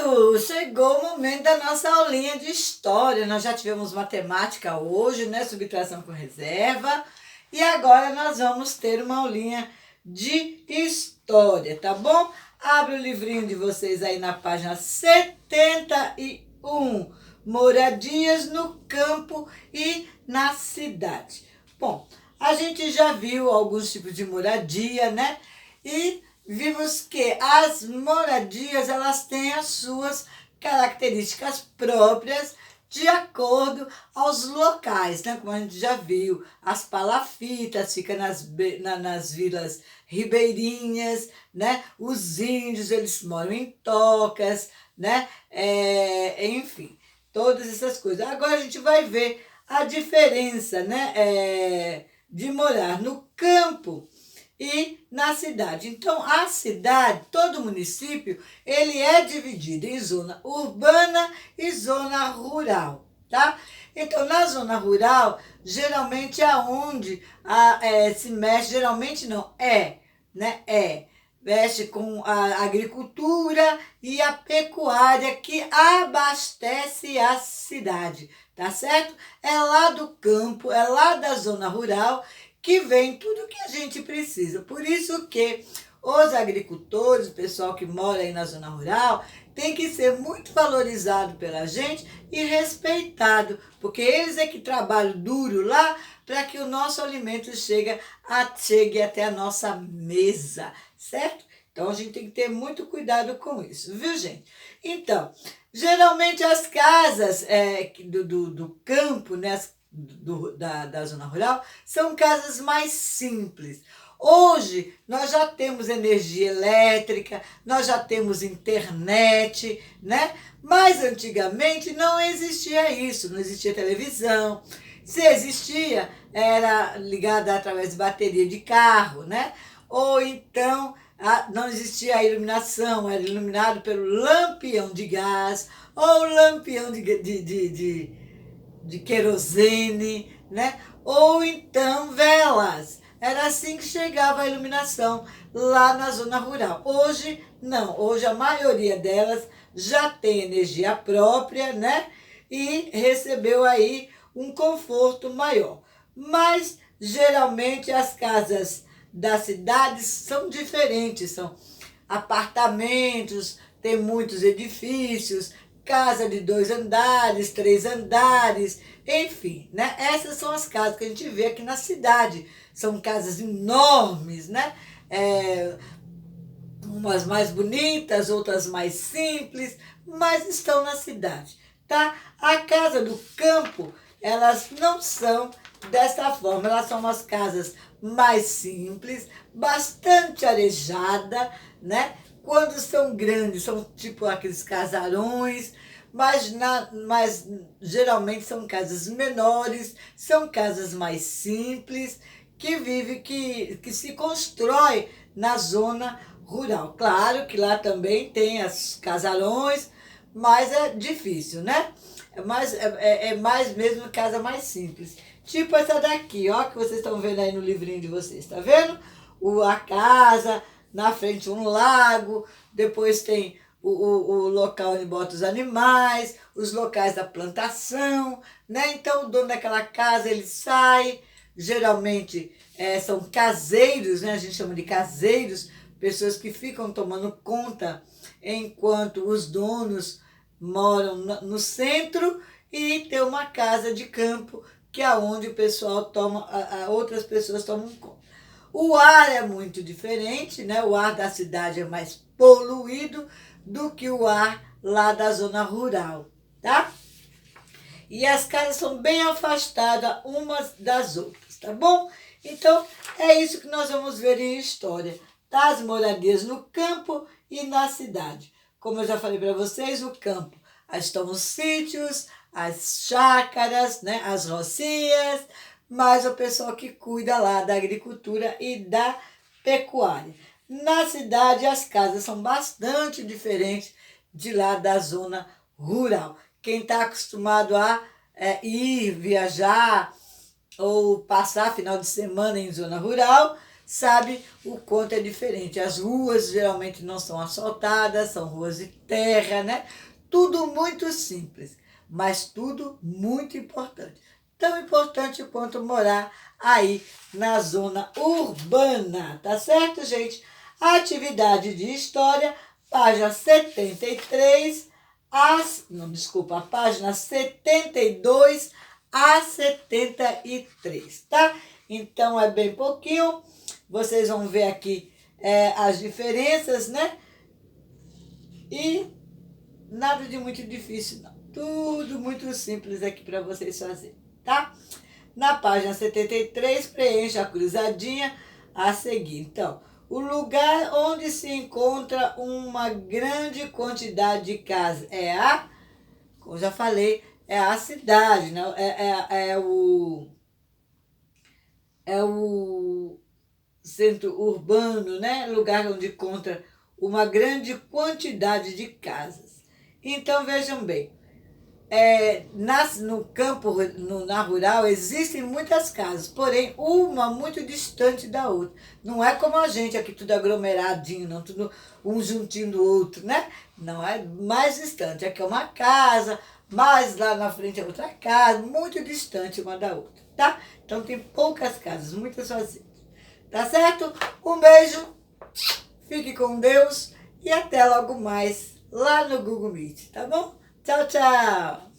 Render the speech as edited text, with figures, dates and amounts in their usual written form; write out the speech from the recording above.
Pronto, chegou o momento da nossa aulinha de história. Nós já tivemos matemática hoje, né? Subtração com reserva. E agora nós vamos ter uma aulinha de história, tá bom? Abre o livrinho de vocês aí na página 71. Moradias no campo e na cidade. Bom, a gente já viu alguns tipos de moradia, né? E vimos que as moradias elas têm as suas características próprias de acordo aos locais, né? Como a gente já viu, as palafitas ficam nas vilas ribeirinhas, né? Os índios eles moram em tocas, né? Enfim, todas essas coisas. Agora a gente vai ver a diferença, né? De morar no campo e na cidade. Então, a cidade, todo município, ele é dividido em zona urbana e zona rural, tá? Então, na zona rural, geralmente é onde se mexe, geralmente não, né? Mexe com a agricultura e a pecuária que abastece a cidade, tá certo? É lá do campo, é lá da zona rural que vem tudo que a gente precisa. Por isso que os agricultores, o pessoal que mora aí na zona rural, tem que ser muito valorizado pela gente e respeitado, porque eles é que trabalham duro lá para que o nosso alimento chegue até a nossa mesa, certo? Então a gente tem que ter muito cuidado com isso, viu, gente? Então, geralmente as casas do campo, né, da zona rural, são casas mais simples. Hoje nós já temos energia elétrica, nós já temos internet, né? Mas antigamente não existia isso, não existia televisão. Se existia, era ligada através de bateria de carro, né? Ou então não existia a iluminação, era iluminado pelo lampião de gás ou lampião de querosene, né? Ou então velas. Era assim que chegava a iluminação lá na zona rural. Hoje, não. Hoje a maioria delas já tem energia própria, né? E recebeu aí um conforto maior. Mas, geralmente, as casas das cidades são diferentes. São apartamentos, tem muitos edifícios, casa de 2 andares, 3 andares, enfim, né? Essas são as casas que a gente vê aqui na cidade. São casas enormes, né? Umas mais bonitas, outras mais simples, mas estão na cidade, tá? A casa do campo, elas não são dessa forma, elas são umas casas mais simples, bastante arejada, né? Quando são grandes, são tipo aqueles casarões, mas geralmente são casas menores, são casas mais simples, que se constrói na zona rural. Claro que lá também tem os casarões, mas é difícil, né? É mais mesmo casa mais simples. Tipo essa daqui, ó, que vocês estão vendo aí no livrinho de vocês, tá vendo? A casa, na frente um lago, depois tem o local onde bota os animais, os locais da plantação, né? Então o dono daquela casa, ele sai, geralmente são caseiros, né? A gente chama de caseiros, pessoas que ficam tomando conta enquanto os donos moram no centro e tem uma casa de campo que é onde o pessoal toma, outras pessoas tomam conta. O ar é muito diferente, né? O ar da cidade é mais poluído do que o ar lá da zona rural, tá? E as casas são bem afastadas umas das outras, tá bom? Então, é isso que nós vamos ver em história, tá? As moradias no campo e na cidade. Como eu já falei para vocês, o campo, aí estão os sítios, as chácaras, né? As rocinhas, mas o pessoal que cuida lá da agricultura e da pecuária. Na cidade, as casas são bastante diferentes de lá da zona rural. Quem está acostumado a ir viajar ou passar final de semana em zona rural, sabe o quanto é diferente. As ruas geralmente não são asfaltadas, são ruas de terra, né? Tudo muito simples, mas tudo muito importante. Tão importante quanto morar aí na zona urbana, tá certo, gente? A atividade de história, página 73, a página 72 a 73, tá? Então é bem pouquinho, vocês vão ver aqui as diferenças, né? E nada de muito difícil, não. Tudo muito simples aqui para vocês fazerem, tá? Na página 73, preencha a cruzadinha a seguir. Então, o lugar onde se encontra uma grande quantidade de casas como já falei, é a cidade, né? É o centro urbano, né? Lugar onde encontra uma grande quantidade de casas. Então, vejam bem, no campo, na rural, existem muitas casas, porém uma muito distante da outra. Não é como a gente aqui, tudo aglomeradinho, não, tudo um juntinho do outro, né? Não, é mais distante. Aqui é uma casa, mais lá na frente é outra casa, muito distante uma da outra, tá? Então tem poucas casas, muitas vazias. Tá certo? Um beijo, fique com Deus e até logo mais lá no Google Meet, tá bom? Tchau, tchau!